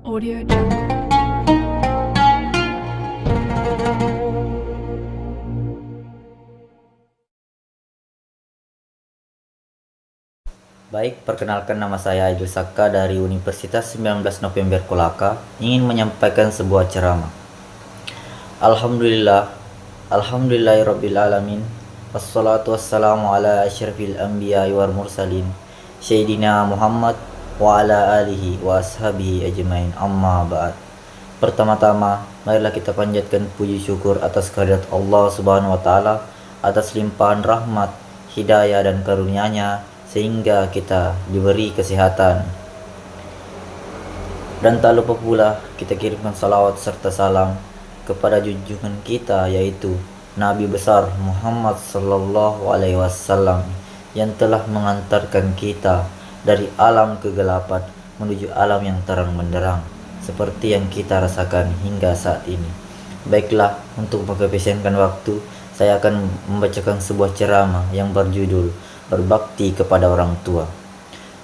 Audio Jungle. Baik, perkenalkan nama saya Aidil Saka dari Universitas 19 November Kolaka, ingin menyampaikan sebuah ceramah. Alhamdulillah, alhamdulillahirabbil alamin. Wassalatu wassalamu ala asyrafil anbiya'i wal mursalin, Sayyidina Muhammad wa ala alihi wa ashabihi ajmain. Amma ba'd. Pertama-tama, marilah kita panjatkan puji syukur atas kehadirat Allah Subhanahu wa taala atas limpahan rahmat, hidayah dan karunia-Nya sehingga kita diberi kesehatan. Dan tak lupa pula kita kirimkan salawat serta salam kepada junjungan kita, yaitu Nabi besar Muhammad sallallahu alaihi wasallam, yang telah mengantarkan kita dari alam kegelapan menuju alam yang terang benderang seperti yang kita rasakan hingga saat ini. Baiklah, untuk menghabiskan waktu, saya akan membacakan sebuah ceramah yang berjudul Berbakti kepada orang tua.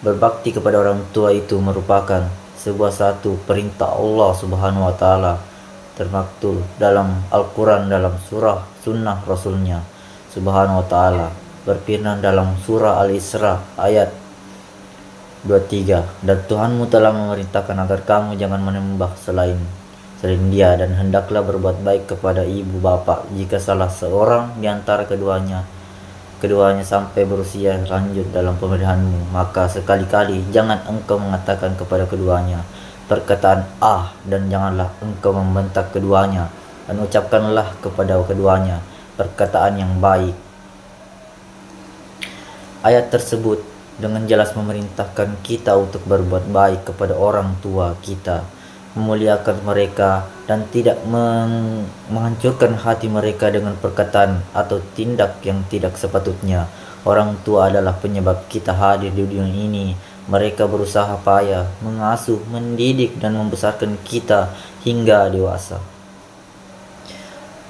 Berbakti kepada orang tua itu merupakan sebuah satu perintah Allah Subhanahu wa taala, termaktub dalam Al-Quran dalam surah Sunnah Rasulnya Subhanahu wa taala, berfirman dalam surah Al-Isra ayat 23, dan Tuhanmu telah memerintahkan agar kamu jangan menyembah selain Dia, dan hendaklah berbuat baik kepada ibu bapak jika salah seorang di antara keduanya sampai berusia lanjut dalam pemeliharanmu, maka sekali-kali jangan engkau mengatakan kepada keduanya perkataan dan janganlah engkau membentak keduanya, dan ucapkanlah kepada keduanya perkataan yang baik. Ayat tersebut dengan jelas memerintahkan kita untuk berbuat baik kepada orang tua kita, memuliakan mereka dan tidak menghancurkan hati mereka dengan perkataan atau tindak yang tidak sepatutnya. Orang tua adalah penyebab kita hadir di dunia ini. Mereka berusaha payah mengasuh, mendidik dan membesarkan kita hingga dewasa.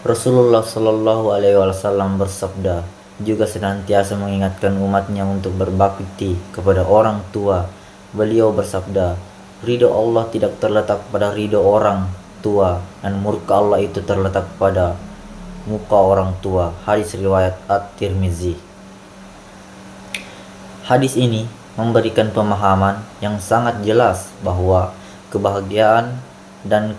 Rasulullah Shallallahu Alaihi Wasallam bersabda, juga senantiasa mengingatkan umatnya untuk berbakti kepada orang tua. Beliau bersabda, ridho Allah tidak terletak pada ridho orang tua, dan murka Allah itu terletak pada muka orang tua. Hadis riwayat At-Tirmizi. Hadis ini memberikan pemahaman yang sangat jelas bahwa kebahagiaan dan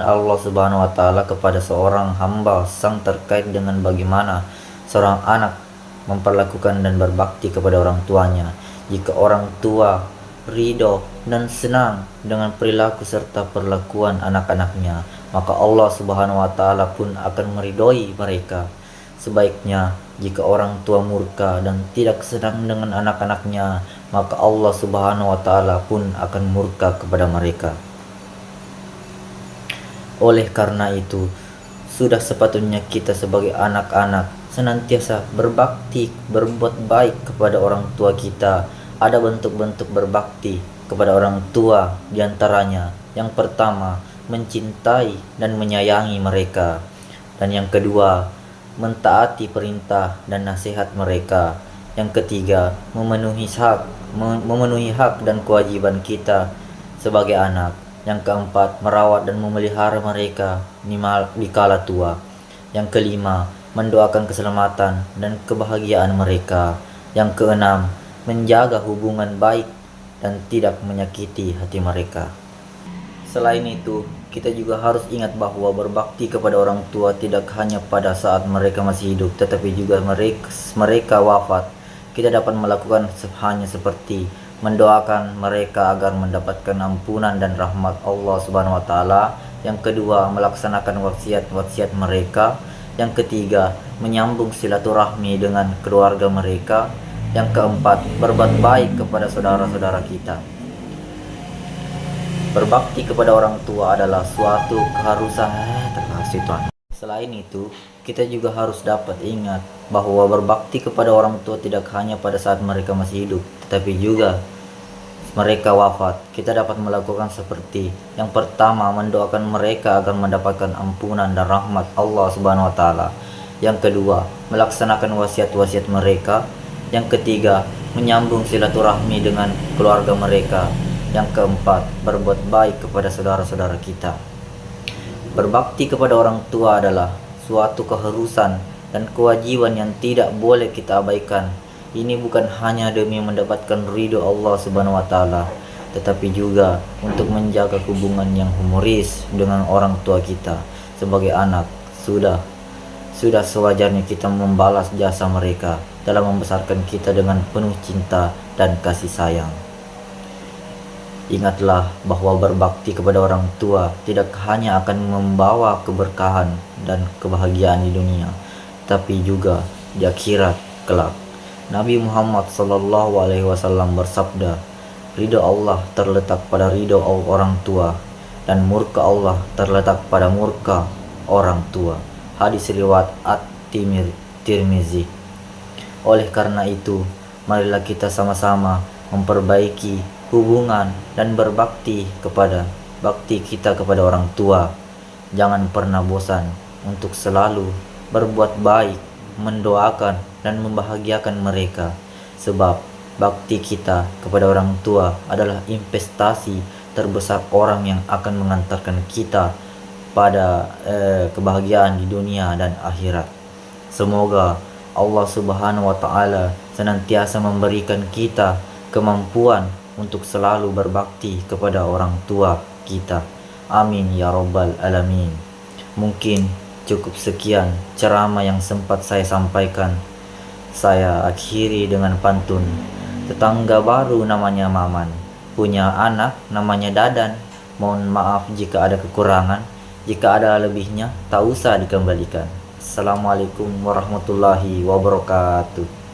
Allah Subhanahu wa taala kepada seorang hamba sang terkait dengan bagaimana seorang anak memperlakukan dan berbakti kepada orang tuanya. Jika orang tua ridho dan senang dengan perilaku serta perlakuan anak-anaknya, maka Allah Subhanahu wa taala pun akan meridhoi mereka. Sebaiknya, jika orang tua murka dan tidak senang dengan anak-anaknya, maka Allah Subhanahu wa taala pun akan murka kepada mereka. Oleh karena itu, sudah sepatutnya kita sebagai anak-anak senantiasa berbakti, berbuat baik kepada orang tua kita. Ada bentuk-bentuk berbakti kepada orang tua, diantaranya yang pertama, mencintai dan menyayangi mereka, dan yang kedua, mentaati perintah dan nasihat mereka, yang ketiga, memenuhi hak dan kewajiban kita sebagai anak, yang keempat, merawat dan memelihara mereka di kala tua, yang kelima, mendoakan keselamatan dan kebahagiaan mereka, yang keenam, menjaga hubungan baik dan tidak menyakiti hati mereka. Selain itu, kita juga harus ingat bahwa berbakti kepada orang tua tidak hanya pada saat mereka masih hidup, tetapi juga mereka wafat. Kita dapat melakukan hanya seperti mendoakan mereka agar mendapatkan ampunan dan rahmat Allah Subhanahu wa taala. Yang kedua, melaksanakan wasiat-wasiat mereka. Yang ketiga, menyambung silaturahmi dengan keluarga mereka. Yang keempat, berbuat baik kepada saudara-saudara kita. Berbakti kepada orang tua adalah suatu keharusan terkasih Tuhan. Selain itu, kita juga harus dapat ingat bahwa berbakti kepada orang tua tidak hanya pada saat mereka masih hidup, tetapi juga mereka wafat. Kita dapat melakukan seperti yang pertama, mendoakan mereka agar mendapatkan ampunan dan rahmat Allah Subhanahu wa taala. Yang kedua, melaksanakan wasiat-wasiat mereka. Yang ketiga, menyambung silaturahmi dengan keluarga mereka. Yang keempat, berbuat baik kepada saudara-saudara kita. Berbakti kepada orang tua adalah suatu keharusan dan kewajiban yang tidak boleh kita abaikan. Ini bukan hanya demi mendapatkan ridho Allah Subhanahu wa taala, tetapi juga untuk menjaga hubungan yang humoris dengan orang tua kita. Sebagai anak, sudah sewajarnya kita membalas jasa mereka dalam membesarkan kita dengan penuh cinta dan kasih sayang. Ingatlah bahwa berbakti kepada orang tua tidak hanya akan membawa keberkahan dan kebahagiaan di dunia, tapi juga di akhirat kelak. Nabi Muhammad SAW bersabda, ridho Allah terletak pada ridho orang tua, dan murka Allah terletak pada murka orang tua. Hadis riwayat At-Tirmizi. Oleh karena itu, marilah kita sama-sama memperbaiki hubungan dan berbakti kita kepada orang tua. Jangan pernah bosan untuk selalu berbuat baik, mendoakan dan membahagiakan mereka, sebab bakti kita kepada orang tua adalah investasi terbesar orang yang akan mengantarkan kita pada kebahagiaan di dunia dan akhirat. Semoga Allah Subhanahu wa taala senantiasa memberikan kita kemampuan untuk selalu berbakti kepada orang tua kita. Amin ya rabbal alamin. Mungkin cukup sekian ceramah yang sempat saya sampaikan. Saya akhiri dengan pantun. Tetangga baru namanya Maman, punya anak namanya Dadan. Mohon maaf jika ada kekurangan, jika ada lebihnya tak usah dikembalikan. Assalamualaikum warahmatullahi wabarakatuh.